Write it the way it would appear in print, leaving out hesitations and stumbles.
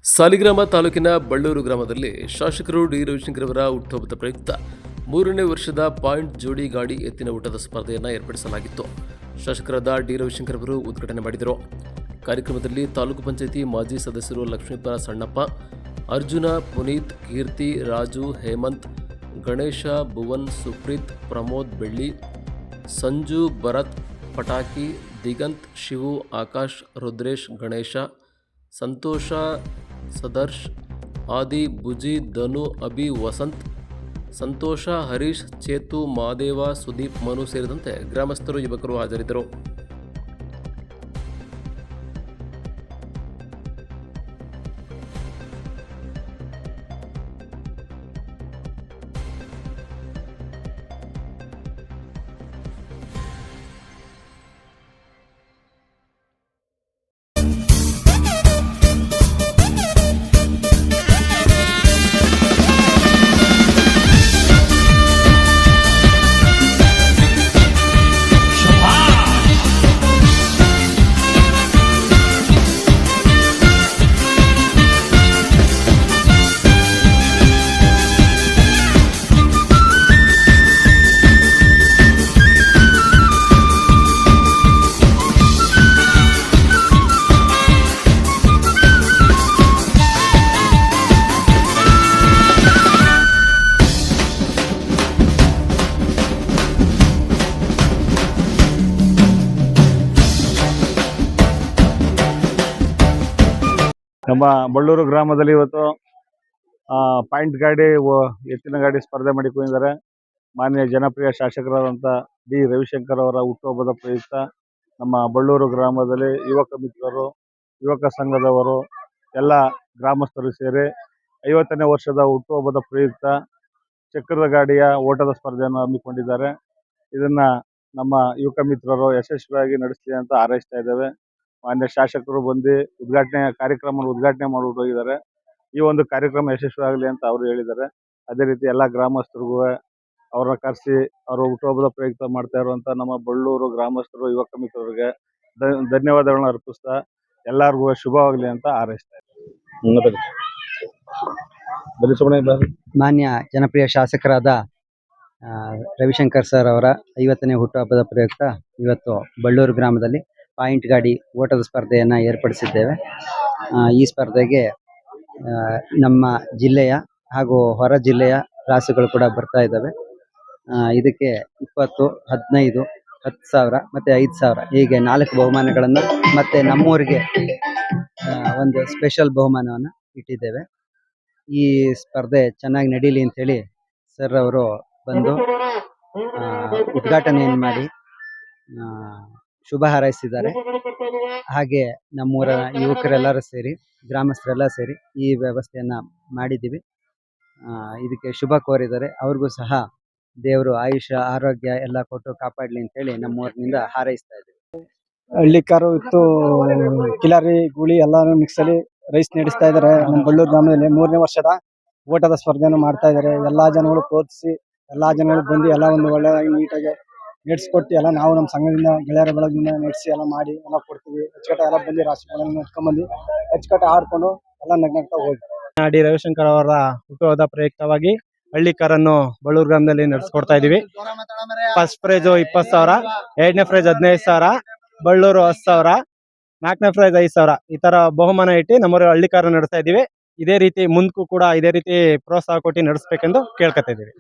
ಸಾಲಿಗ್ರಾಮ ತಾಲೂಕಿನ ಬಳ್ಳೂರು ಗ್ರಾಮದಲ್ಲಿ ಶಾಸಕರು ಡಿ ರವಿಶಂಕರ್ ಅವರ ಹುಟ್ಟುಹಬ್ಬದ ಪ್ರಯುಕ್ತ 3ನೇ ವರ್ಷದ ಪಾಯಿಂಟ್ ಜೋಡಿ ಗಾಡಿ ಎತ್ತಿನ ಊಟದ ಸ್ಪರ್ಧೆಯನ್ನು ಏರ್ಪಡಿಸಲಾಗಿತ್ತು. ಶಾಸಕರಾದ ಡಿ ರವಿಶಂಕರ್ ಅವರು ಉದ್ಘಾಟನೆ ಮಾಡಿದರು. ಕಾರ್ಯಕ್ರಮದಲ್ಲಿ ತಾಲೂಕು ಪಂಚಾಯಿತಿ ಮಾಜಿ ಸದಸ್ಯರು ಲಕ್ಷ್ಮೀಪುರ ಸಣ್ಣಪ್ಪ, ಅರ್ಜುನ, ಪುನೀತ್, ಕೀರ್ತಿ, ರಾಜು, ಹೇಮಂತ್, ಗಣೇಶ, ಭುವನ್, ಸುಪ್ರೀತ್, ಪ್ರಮೋದ್, ಬೆಳ್ಳಿ, ಸಂಜು, ಭರತ್, ಪಟಾಕಿ, ದಿಗಂತ್, ಶಿವು, ಆಕಾಶ್, ರುದ್ರೇಶ್, ಗಣೇಶ, ಸಂತೋಷ, ಸದರ್ಶ್, ಆದಿ, ಬುಜಿ, ಧನು, ಅಭಿ, ವಸಂತ್, ಸಂತೋಷ, ಹರೀಶ್, ಚೇತು, ಮಾದೇವ, ಸುದೀಪ್, ಮನು ಸೇರಿದಂತೆ ಗ್ರಾಮಸ್ಥರು, ಯುವಕರು ಹಾಜರಿದ್ದರು. ನಮ್ಮ ಬಳ್ಳೂರು ಗ್ರಾಮದಲ್ಲಿ ಇವತ್ತು ಪಾಯಿಂಟ್ ಗಾಡಿ ಎತ್ತಿನ ಗಾಡಿ ಸ್ಪರ್ಧೆ ಮಾಡಿಕೊಂಡಿದ್ದಾರೆ. ಮಾನ್ಯ ಜನಪ್ರಿಯ ಶಾಸಕರಾದಂಥ ಡಿ ರವಿಶಂಕರ್ ಅವರ ಹುಟ್ಟುಹಬ್ಬದ ಪ್ರಯುಕ್ತ ನಮ್ಮ ಬಳ್ಳೂರು ಗ್ರಾಮದಲ್ಲಿ ಯುವಕ ಮಿತ್ರರು, ಯುವಕ ಸಂಘದವರು ಎಲ್ಲ ಗ್ರಾಮಸ್ಥರು ಸೇರಿ 50ನೇ ವರ್ಷದ ಹುಟ್ಟುಹಬ್ಬದ ಪ್ರಯುಕ್ತ ಚಕ್ರದ ಗಾಡಿಯ ಓಟದ ಸ್ಪರ್ಧೆಯನ್ನು ಹಮ್ಮಿಕೊಂಡಿದ್ದಾರೆ. ಇದನ್ನ ನಮ್ಮ ಯುವಕ ಮಿತ್ರರು ಯಶಸ್ವಿಯಾಗಿ ನಡೆಸಲಿ ಅಂತ ಹಾರೈಸ್ತಾ ಇದ್ದೇವೆ. ಮಾನ್ಯ ಶಾಸಕರು ಬಂದು ಕಾರ್ಯಕ್ರಮ ಉದ್ಘಾಟನೆ ಮಾಡಿಬಿಟ್ಟು ಹೋಗಿದ್ದಾರೆ. ಈ ಒಂದು ಕಾರ್ಯಕ್ರಮ ಯಶಸ್ವಿ ಆಗಲಿ ಅಂತ ಅವರು ಹೇಳಿದ್ದಾರೆ. ಅದೇ ರೀತಿ ಎಲ್ಲ ಗ್ರಾಮಸ್ಥರಿಗೂ ಅವ್ರನ್ನ ಕರೆಸಿ ಅವರು ಹುಟ್ಟುಹಬ್ಬದ ಪ್ರಯುಕ್ತ ಮಾಡ್ತಾ ಇರುವಂಥ ನಮ್ಮ ಬಳ್ಳೂರು ಗ್ರಾಮಸ್ಥರು, ಯುವಕ ಮಿತ್ರರಿಗೆ ಧನ್ಯವಾದಗಳನ್ನ ಅರ್ಪಿಸ್ತಾ ಎಲ್ಲರಿಗೂ ಶುಭವಾಗಲಿ ಅಂತ ಹಾರೈಸ್ತಾ ಇದ್ದಾರೆ. ಮಾನ್ಯ ಜನಪ್ರಿಯ ಶಾಸಕರಾದ ರವಿಶಂಕರ್ ಸರ್ ಅವರ 50ನೇ ಹುಟ್ಟುಹಬ್ಬದ ಪ್ರಯುಕ್ತ ಇವತ್ತು ಬಳ್ಳೂರು ಗ್ರಾಮದಲ್ಲಿ ಪಾಯಿಂಟ್ ಗಾಡಿ ಓಟದ ಸ್ಪರ್ಧೆಯನ್ನು ಏರ್ಪಡಿಸಿದ್ದೇವೆ. ಈ ಸ್ಪರ್ಧೆಗೆ ನಮ್ಮ ಜಿಲ್ಲೆಯ ಹಾಗೂ ಹೊರ ಜಿಲ್ಲೆಯ ರಾಸುಗಳು ಕೂಡ ಬರ್ತಾ ಇದ್ದಾವೆ. ಇದಕ್ಕೆ 20, 15, 10,000 ಮತ್ತು 5,000 ಹೀಗೆ 4 ಬಹುಮಾನಗಳನ್ನು ಮತ್ತು ನಮ್ಮೂರಿಗೆ ಒಂದು ಸ್ಪೆಷಲ್ ಬಹುಮಾನವನ್ನು ಇಟ್ಟಿದ್ದೇವೆ. ಈ ಸ್ಪರ್ಧೆ ಚೆನ್ನಾಗಿ ನಡೀಲಿ ಅಂಥೇಳಿ ಸರ್ ಅವರು ಬಂದು ಉದ್ಘಾಟನೆಯನ್ನು ಮಾಡಿ ಶುಭ ಹಾರೈಸಿದ್ದಾರೆ. ಹಾಗೆ ನಮ್ಮೂರ ಯುವಕರೆಲ್ಲರೂ ಸೇರಿ, ಗ್ರಾಮಸ್ಥರೆಲ್ಲ ಸೇರಿ ಈ ವ್ಯವಸ್ಥೆಯನ್ನು ಮಾಡಿದ್ದೀವಿ. ಇದಕ್ಕೆ ಶುಭ ಕೋರಿದ್ದಾರೆ. ಅವ್ರಿಗೂ ಸಹ ದೇವರು ಆಯುಷ್ಯ, ಆರೋಗ್ಯ ಎಲ್ಲ ಕೊಟ್ಟು ಕಾಪಾಡಲಿ ಅಂತೇಳಿ ನಮ್ಮೂರಿನಿಂದ ಹಾರೈಸ್ತಾ ಇದ್ದೀವಿ. ಹಳ್ಳಿಕಾರು ಇತ್ತು, ಕಿಲಾರಿ, ಗೂಳಿ ಎಲ್ಲಾನು ಮಿಕ್ಸಲ್ಲಿ ರೈಸ್ ನಡೆಸ್ತಾ ಇದ್ದಾರೆ. ನಮ್ಮ ಬಳ್ಳೂರು ಗ್ರಾಮದಲ್ಲಿ 3ನೇ ವರ್ಷದ ಓಟದ ಸ್ಪರ್ಧೆಯನ್ನು ಮಾಡ್ತಾ ಇದ್ದಾರೆ. ಎಲ್ಲ ಜನಗಳು ಪ್ರೋತ್ಸಾಹಿಸಿ, ಎಲ್ಲ ಜನಗಳು ಬಂದು ಎಲ್ಲ ಒಂದು ಒಳ್ಳೆಯದಾಗಿ ನೀಟಾಗಿ ನಡೆಸ್ಕೊಟ್ಟು ಎಲ್ಲ ನಾವು ನಮ್ಮ ಸಂಘದಿಂದ ಗೆಳೆಯರ ಬಳಗದಿಂದ ನಡೆಸಿ ಎಲ್ಲ ಮಾಡಿ ಎಲ್ಲ ಕೊಡ್ತೀವಿ. ಅಚ್ಚುಕಟ್ಟ ಎಲ್ಲ ಬಂದು ರಾಶಿಗಳನ್ನು ನೆಟ್ಕೊಂಡ್ಬಂದು ಅಚ್ಚುಕಟ್ಟ ಆಡ್ಕೊಂಡು ಎಲ್ಲ ನಗ್ನಗ್ತಾ ಹೋಗಿ ಡಿ ರವಿಶಂಕರ್ ಅವರ ಹುಟ್ಟುಹಬ್ಬದ ಪ್ರಯುಕ್ತವಾಗಿ ಹಳ್ಳಿಕಾರನ್ನು ಬಳ್ಳೂರು ಗ್ರಾಮದಲ್ಲಿ ನಡೆಸ್ಕೊಡ್ತಾ ಇದೀವಿ. ಫಸ್ಟ್ ಪ್ರೈಜ್ 20,000, 2ನೇ ಪ್ರೈಜ್ 15,000, ಬಳ್ಳೂರು 10,000, 4ನೇ ಪ್ರೈಜ್ 5,000 ಈ ತರ ಬಹುಮಾನ ಇಟ್ಟು ನಮ್ಮೂರ ಹಳ್ಳಿಕಾರ ನಡೆಸ್ತಾ ಇದೀವಿ. ಇದೇ ರೀತಿ ಮುಂದಕ್ಕೂ ಕೂಡ ಇದೇ ರೀತಿ ಪ್ರೋತ್ಸಾಹ ಕೊಟ್ಟು ನಡೆಸಬೇಕೆಂದು ಕೇಳ್ಕೊತಾ ಇದೀವಿ.